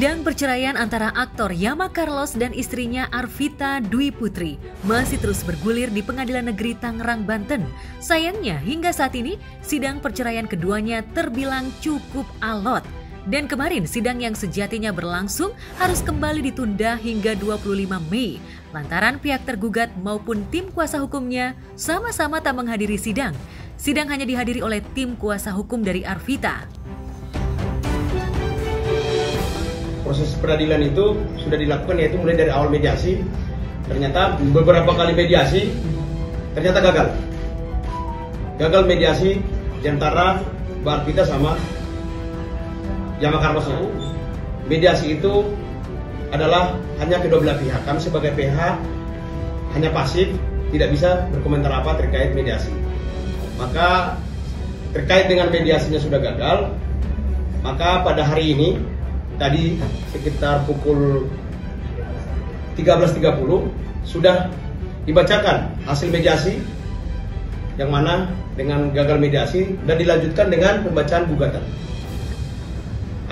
Sidang perceraian antara aktor Yama Carlos dan istrinya Arvita Dwi Putri masih terus bergulir di Pengadilan Negeri Tangerang, Banten. Sayangnya hingga saat ini sidang perceraian keduanya terbilang cukup alot. Dan kemarin sidang yang sejatinya berlangsung harus kembali ditunda hingga 25 Mei. Lantaran pihak tergugat maupun tim kuasa hukumnya sama-sama tak menghadiri sidang. Sidang hanya dihadiri oleh tim kuasa hukum dari Arvita. Proses peradilan itu sudah dilakukan, yaitu mulai dari awal mediasi. Ternyata beberapa kali mediasi ternyata gagal. Gagal mediasi di antara Mbak Arvita sama Yama Carlos itu. Mediasi itu adalah hanya kedua belah pihak. Kami sebagai pihak hanya pasif, tidak bisa berkomentar apa terkait mediasi. Maka terkait dengan mediasinya sudah gagal, maka pada hari ini tadi sekitar pukul 13.30 sudah dibacakan hasil mediasi yang mana dengan gagal mediasi dan dilanjutkan dengan pembacaan gugatan.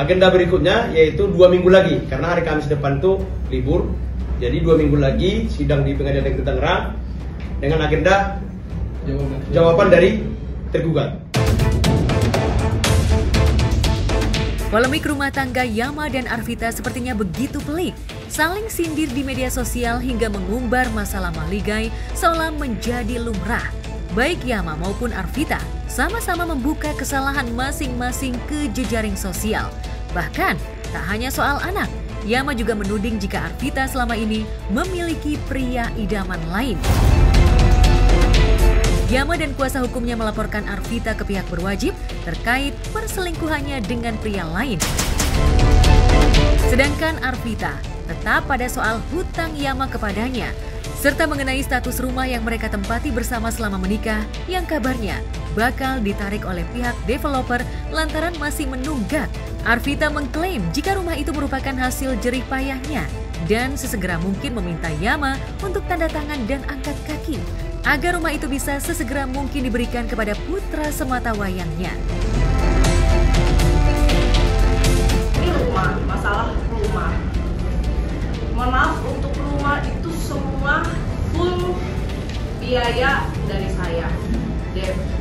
Agenda berikutnya yaitu 2 minggu lagi, karena hari Kamis depan itu libur, jadi 2 minggu lagi sidang di Pengadilan Negeri Tangerang dengan agenda jawaban dari tergugat. Polemik rumah tangga Yama dan Arvita sepertinya begitu pelik. Saling sindir di media sosial hingga mengumbar masalah maligai seolah menjadi lumrah. Baik Yama maupun Arvita sama-sama membuka kesalahan masing-masing ke jejaring sosial. Bahkan tak hanya soal anak, Yama juga menuding jika Arvita selama ini memiliki pria idaman lain. Yama dan kuasa hukumnya melaporkan Arvita ke pihak berwajib terkait perselingkuhannya dengan pria lain. Sedangkan Arvita tetap pada soal hutang Yama kepadanya, serta mengenai status rumah yang mereka tempati bersama selama menikah yang kabarnya bakal ditarik oleh pihak developer lantaran masih menunggak. Arvita mengklaim jika rumah itu merupakan hasil jerih payahnya dan sesegera mungkin meminta Yama untuk tanda tangan dan angkat kaki agar rumah itu bisa sesegera mungkin diberikan kepada putra sematawayangnya. Ini rumah, masalah rumah. Mohon maaf, untuk rumah itu semua full biaya dari saya.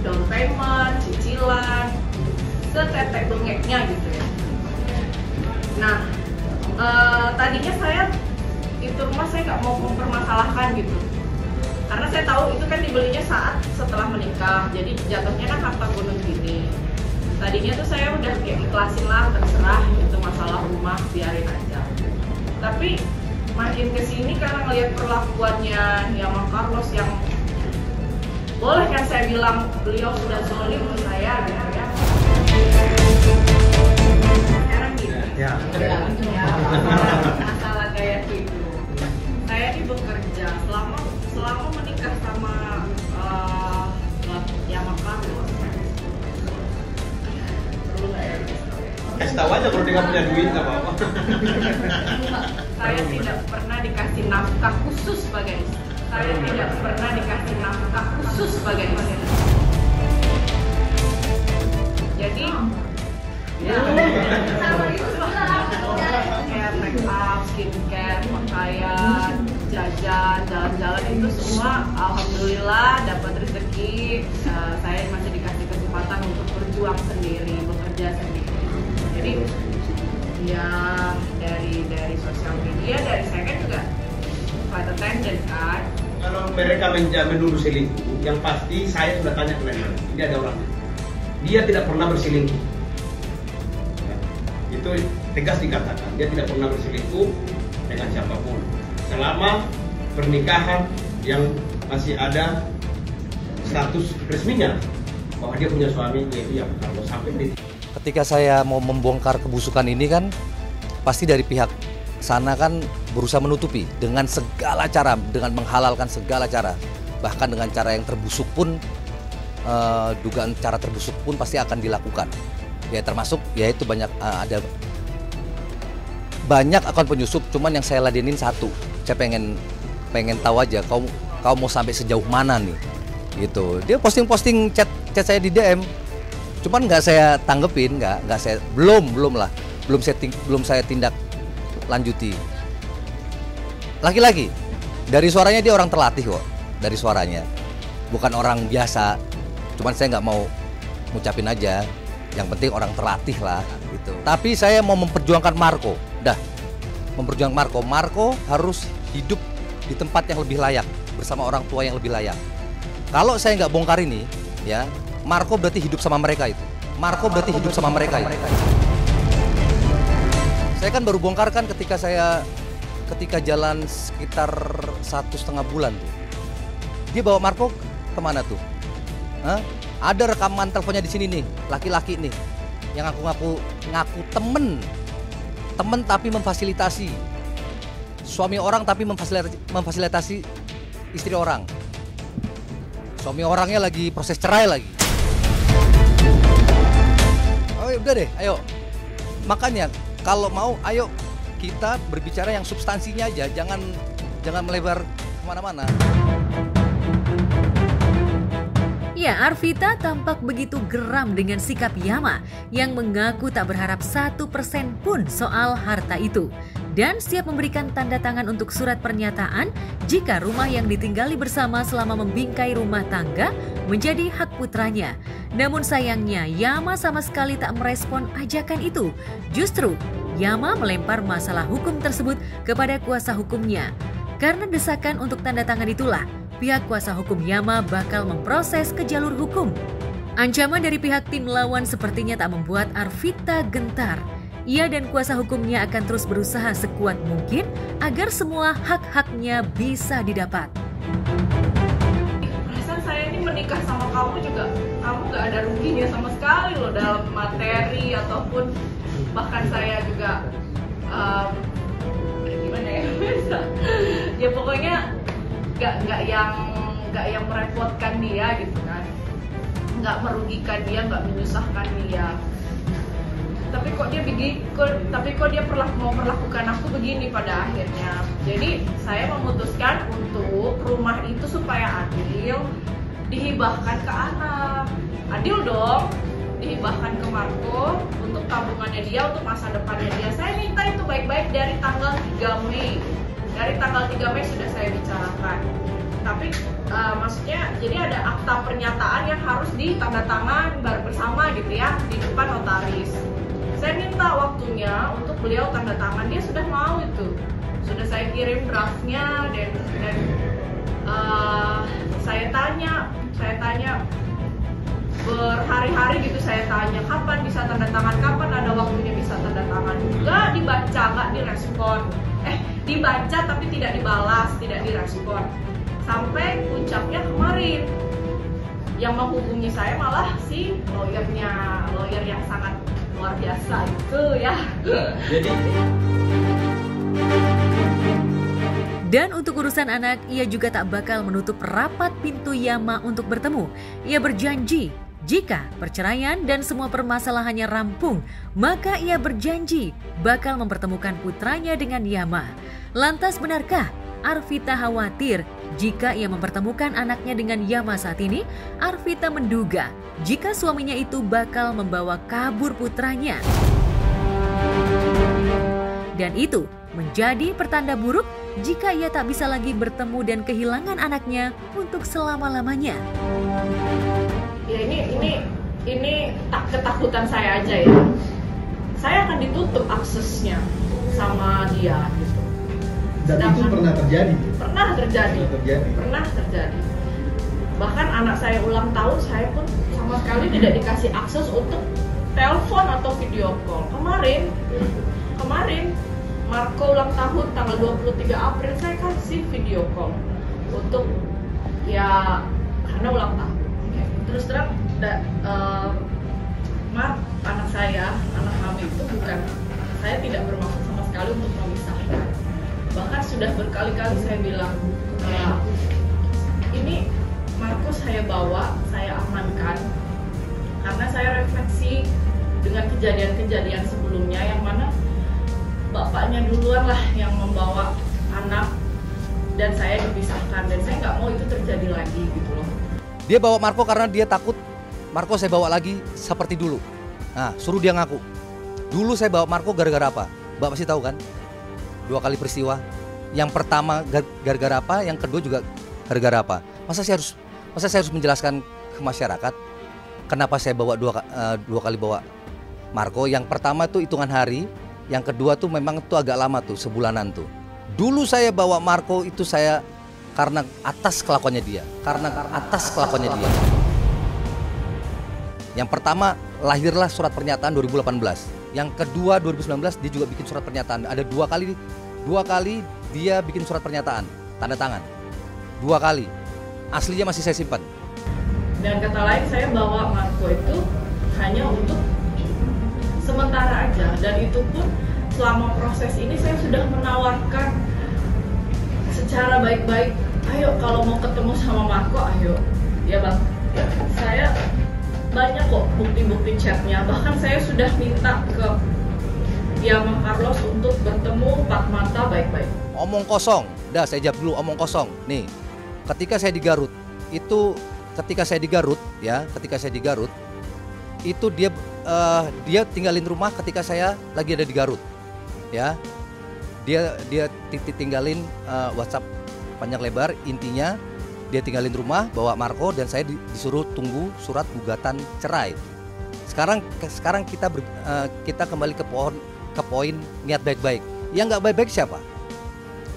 Down payment, cicilan, setetek bengeknya gitu ya. Nah, tadinya saya itu rumah saya nggak mau mempermasalahkan gitu. Karena saya tahu itu kan dibelinya saat setelah menikah, jadi jatuhnya kan harta gonung gini. Tadinya tuh saya udah kayak ikhlasin lah, terserah itu masalah rumah, biarin aja. Tapi makin kesini karena ngelihat perlakuannya Yama Carlos yang boleh kan saya bilang beliau sudah zolim ke saya gitu ya. Sekarang gini, ya masalah gaya hidup. Saya ini bekerja selama menikah sama Yama Carlos. Perlu nggak ya? Tahu aja kalau dia nggak punya duit nggak apa-apa. Saya tidak pernah dikasih nafkah khusus sebagai istri. Saya tidak pernah dikasih nafkah khusus sebagai istri. Jadi, kayak make up, skincare, pakaian, jajan, jalan-jalan itu semua alhamdulillah dapat rezeki. Saya masih dikasih kesempatan untuk berjuang sendiri, bekerja sendiri. Jadi ya dari sosial media, dari saya kan juga flight attendant kan. Kalau mereka menuduh selingkuh, yang pasti saya sudah tanya ke mereka, ini ada orangnya. Dia tidak pernah berselingkuh. Itu tegas dikatakan, dia tidak pernah berselingkuh dengan siapapun. Selama pernikahan yang masih ada status resminya bahwa dia punya suami, yaitu yang kalau sampai di. Ketika saya mau membongkar kebusukan ini kan pasti dari pihak sana kan berusaha menutupi dengan segala cara, dengan menghalalkan segala cara, bahkan dengan cara yang terbusuk pun, dugaan cara terbusuk pun pasti akan dilakukan. Ya termasuk yaitu ada banyak akun penyusup, cuman yang saya ladenin satu. Saya pengen tahu aja kau mau sampai sejauh mana nih gitu. Dia posting chat saya di DM, cuman nggak saya tanggepin, nggak saya belum saya tindak lanjuti. Lagi-lagi, dari suaranya dia orang terlatih kok, dari suaranya. Bukan orang biasa, cuman saya nggak mau ngucapin aja, yang penting orang terlatih lah gitu. Tapi saya mau memperjuangkan Marco, memperjuangkan Marco. Marco harus hidup di tempat yang lebih layak, bersama orang tua yang lebih layak. Kalau saya nggak bongkar ini, ya, Marco berarti hidup sama mereka itu. Marco berarti hidup sama mereka itu. Saya kan baru bongkar kan ketika jalan sekitar 1,5 bulan tuh. Dia bawa Marco kemana tuh? Hah? Ada rekaman teleponnya di sini nih, laki-laki nih, yang ngaku temen tapi memfasilitasi suami orang, tapi memfasilitasi istri orang. Suami orangnya lagi proses cerai lagi. Oh udah deh, ayo. Makanya kalau mau, ayo kita berbicara yang substansinya aja, jangan melebar kemana-mana. Ya, Arvita tampak begitu geram dengan sikap Yama yang mengaku tak berharap 1% pun soal harta itu. Dan siap memberikan tanda tangan untuk surat pernyataan jika rumah yang ditinggali bersama selama membingkai rumah tangga menjadi hak putranya. Namun sayangnya Yama sama sekali tak merespon ajakan itu. Justru Yama melempar masalah hukum tersebut kepada kuasa hukumnya. Karena desakan untuk tanda tangan itulah, pihak kuasa hukum Yama bakal memproses ke jalur hukum. Ancaman dari pihak tim lawan sepertinya tak membuat Arvita gentar. Ia dan kuasa hukumnya akan terus berusaha sekuat mungkin agar semua hak-haknya bisa didapat. Perasaan saya ini menikah sama kamu juga, kamu gak ada ruginya sama sekali loh dalam materi ataupun bahkan saya juga gimana ya, ya pokoknya nggak yang merepotkan dia gitu kan, nggak merugikan dia, nggak menyusahkan dia. Tapi kok dia mau perlakukan aku begini pada akhirnya. Jadi saya memutuskan untuk rumah itu supaya adil dihibahkan ke anak. Adil dong, dihibahkan ke Marco untuk tabungannya dia, untuk masa depannya dia. Saya minta itu baik-baik dari tanggal 3 Mei. Dari tanggal 3 Mei sudah saya bicarakan. Tapi maksudnya jadi ada akta pernyataan yang harus ditandatangan bersama gitu ya di depan notaris. Saya minta waktunya untuk beliau tanda tangan, dia sudah mau itu. Sudah saya kirim draftnya dan saya tanya berhari-hari gitu, saya tanya kapan bisa tanda tangan, kapan ada waktunya bisa tanda tangan. Nggak dibaca, nggak direspon. Dibaca tapi tidak dibalas, tidak direspon. Sampai puncaknya kemarin, yang menghubungi saya malah si lawyer yang sangat luar biasa itu ya. Jadi. Dan untuk urusan anak, ia juga tak bakal menutup rapat pintu Yama untuk bertemu. Ia berjanji jika perceraian dan semua permasalahannya rampung, maka ia berjanji bakal mempertemukan putranya dengan Yama. Lantas benarkah Arvita khawatir jika ia mempertemukan anaknya dengan Yama saat ini? Arvita menduga jika suaminya itu bakal membawa kabur putranya. Dan itu menjadi pertanda buruk jika ia tak bisa lagi bertemu dan kehilangan anaknya untuk selama-lamanya. Ya ini ketakutan saya aja ya. Saya akan ditutup aksesnya sama dia gitu. Dan itu pernah terjadi? Pernah terjadi. Bahkan anak saya ulang tahun, saya pun sama sekali tidak dikasih akses untuk telepon atau video call. Kemarin Marco ulang tahun tanggal 23 April, saya kasih video call untuk ya karena ulang tahun. Terus terang, anak saya, anak kami itu bukan, saya tidak bermaksud sama sekali untuk memisahkan. Bahkan sudah berkali-kali saya bilang, ini Marco saya bawa, saya amankan karena saya refleksi dengan kejadian-kejadian sebelumnya yang mana bapaknya duluan lah yang membawa anak dan saya dipisahkan, dan saya nggak mau itu terjadi lagi gitu loh. Dia bawa Marco karena dia takut Marco saya bawa lagi seperti dulu. Nah, suruh dia ngaku. Dulu saya bawa Marco gara-gara apa? Mbak pasti tahu kan? 2 kali peristiwa. Yang pertama gara-gara apa, yang kedua juga gara-gara apa. Masa saya harus menjelaskan ke masyarakat kenapa saya bawa dua kali bawa Marco. Yang pertama tuh hitungan hari, yang kedua tuh memang tuh agak lama tuh, sebulanan tuh. Dulu saya bawa Marco itu saya karena atas kelakuannya dia, Yang pertama lahirlah surat pernyataan 2018. Yang kedua 2019 dia juga bikin surat pernyataan. Ada dua kali dia bikin surat pernyataan, tanda tangan. 2 kali. Aslinya masih saya simpan. Dan kata lain saya bawa Marco itu hanya untuk sementara aja, dan itu pun selama proses ini saya sudah menawarkan secara baik-baik, ayo kalau mau ketemu sama Marco ayo. Ya bang, saya banyak kok bukti-bukti chatnya, bahkan saya sudah minta ke Yama Carlos untuk bertemu 4 mata baik-baik. Omong kosong, saya jawab dulu, omong kosong. Nih, ketika saya di Garut, itu dia tinggalin rumah ketika saya lagi ada di Garut, ya. Dia tinggalin WhatsApp panjang lebar, intinya dia tinggalin rumah bawa Marco dan saya disuruh tunggu surat gugatan cerai. Sekarang kita kembali ke poin niat baik-baik. Yang nggak baik-baik siapa?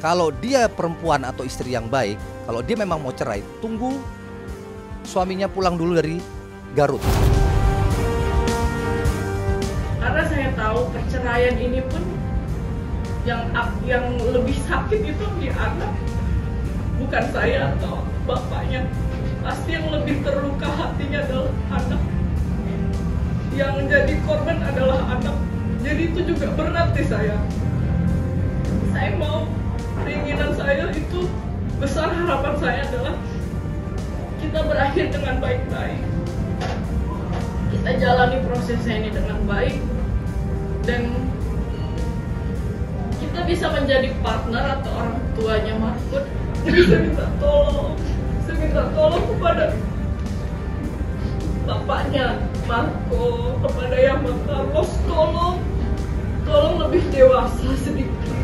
Kalau dia perempuan atau istri yang baik, kalau dia memang mau cerai, tunggu suaminya pulang dulu dari Garut. Karena saya tahu perceraian ini pun yang lebih sakit itu di anak, bukan saya atau bapaknya. Pasti yang lebih terluka hatinya adalah anak. Yang jadi korban adalah anak. Jadi itu juga berat di saya. Saya mau, keinginan saya itu besar, harapan saya adalah kita berakhir dengan baik-baik. Kita jalani prosesnya ini dengan baik dan kita bisa menjadi partner atau orang tuanya Marco. Saya minta tolong kepada bapaknya Marco, kepada Yama Carlos, tolong lebih dewasa sedikit,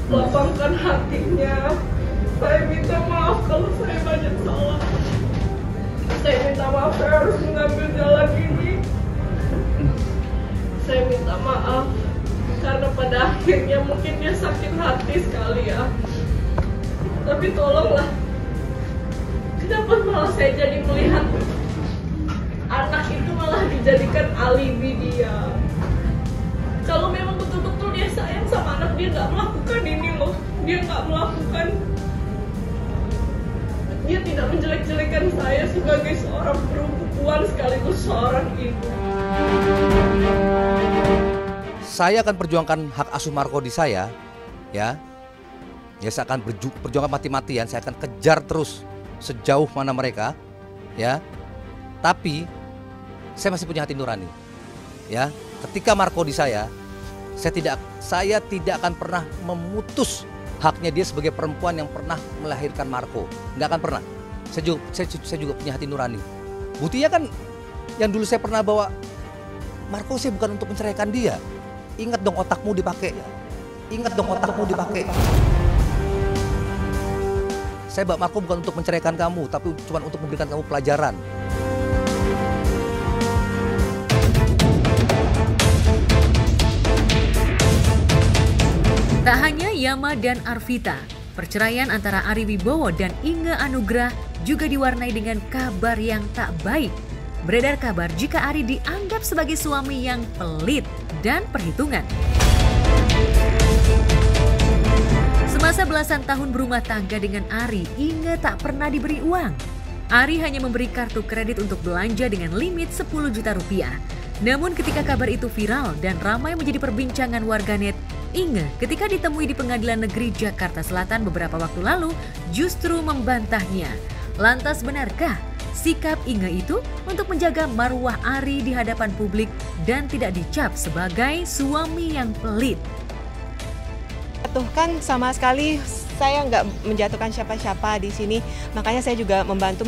lapangkan hatinya. Saya minta maaf kalau saya banyak salah. Saya minta maaf saya harus mengambil jalan ini. Saya minta maaf karena pada akhirnya mungkin dia sakit hati sekali ya. Tapi tolonglah, kenapa malah saya jadi melihat anak itu malah dijadikan alibi dia? Kalau memang betul-betul dia sayang sama anak, dia nggak melakukan ini loh. Dia nggak melakukan, dia tidak menjelek-jelekan saya sebagai seorang perempuan sekaligus seorang ibu. Saya akan perjuangkan hak asuh Marco di saya, ya. Ya, saya akan perjuangkan mati-matian. Saya akan kejar terus sejauh mana mereka, ya. Tapi saya masih punya hati nurani, ya. Ketika Marco di saya tidak akan pernah memutus haknya dia sebagai perempuan yang pernah melahirkan Marco. Nggak akan pernah. Saya juga punya hati nurani. Buktinya kan yang dulu saya pernah bawa Marco, saya bukan untuk menceraikan dia. Ingat dong otakmu dipakai. Saya bawa Marco bukan untuk menceraikan kamu, tapi cuma untuk memberikan kamu pelajaran. Tak hanya Yama dan Arvita, perceraian antara Ari Wibowo dan Inge Anugrah juga diwarnai dengan kabar yang tak baik. Beredar kabar jika Ari dianggap sebagai suami yang pelit dan perhitungan. Semasa belasan tahun berumah tangga dengan Ari, Inge tak pernah diberi uang. Ari hanya memberi kartu kredit untuk belanja dengan limit 10 juta rupiah. Namun ketika kabar itu viral dan ramai menjadi perbincangan warganet, Inge ketika ditemui di Pengadilan Negeri Jakarta Selatan beberapa waktu lalu justru membantahnya. Lantas benarkah sikap Inge itu untuk menjaga marwah Ari di hadapan publik dan tidak dicap sebagai suami yang pelit? Kan sama sekali saya nggak menjatuhkan siapa-siapa di sini, makanya saya juga membantu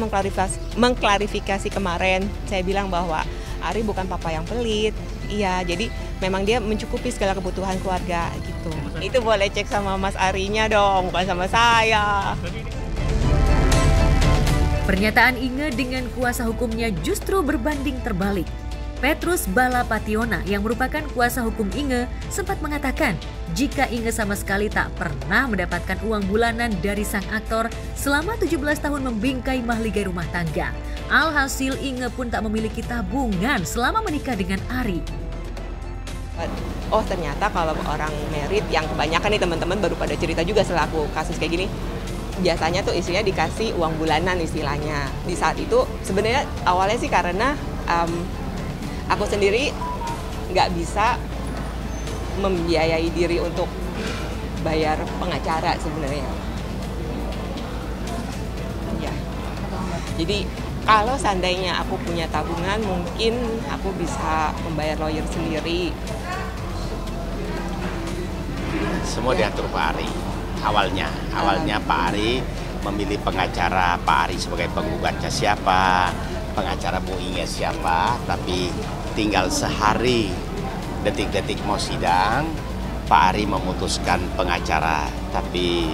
mengklarifikasi kemarin. Saya bilang bahwa Ari bukan papa yang pelit, iya, jadi memang dia mencukupi segala kebutuhan keluarga gitu. Itu boleh cek sama Mas Arinya dong, bukan sama saya. Pernyataan Inge dengan kuasa hukumnya justru berbanding terbalik. Petrus Balapationa yang merupakan kuasa hukum Inge sempat mengatakan jika Inge sama sekali tak pernah mendapatkan uang bulanan dari sang aktor selama 17 tahun membingkai mahligai rumah tangga. Alhasil Inge pun tak memiliki tabungan selama menikah dengan Ari. Oh ternyata kalau orang married yang kebanyakan nih teman-teman baru pada cerita juga selaku kasus kayak gini, biasanya tuh istrinya dikasih uang bulanan istilahnya. Di saat itu sebenarnya awalnya sih karena aku sendiri nggak bisa membiayai diri untuk bayar pengacara sebenarnya. Ya. Jadi kalau seandainya aku punya tabungan, mungkin aku bisa membayar lawyer sendiri. Semua diatur Pak Ari. Awalnya Pak Ari memilih pengacara, Pak Ari sebagai penggugatnya siapa, pengacara Bu Inge siapa, tapi tinggal sehari detik-detik mau sidang, Pak Ari memutuskan pengacara, tapi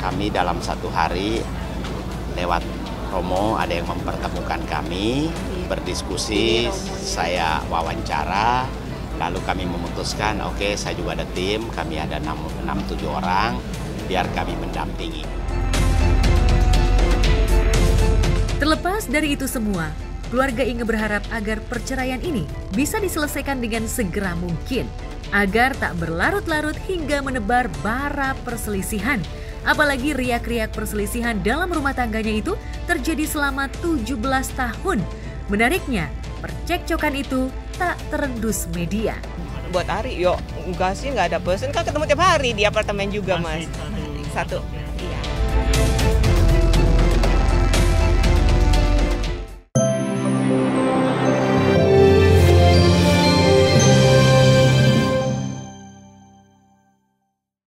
kami dalam satu hari lewat Romo ada yang mempertemukan kami, berdiskusi, saya wawancara, lalu kami memutuskan, oke, saya juga ada tim, kami ada 6-7 orang, biar kami mendampingi. Terlepas dari itu semua, keluarga Inge berharap agar perceraian ini bisa diselesaikan dengan segera mungkin, agar tak berlarut-larut hingga menebar bara perselisihan. Apalagi riak-riak perselisihan dalam rumah tangganya itu terjadi selama 17 tahun. Menariknya, percekcokan itu tak terendus media. Buat Ari, enggak sih, nggak ada bosan, kan ketemu tiap hari di apartemen juga, Mas. Satu. Iya.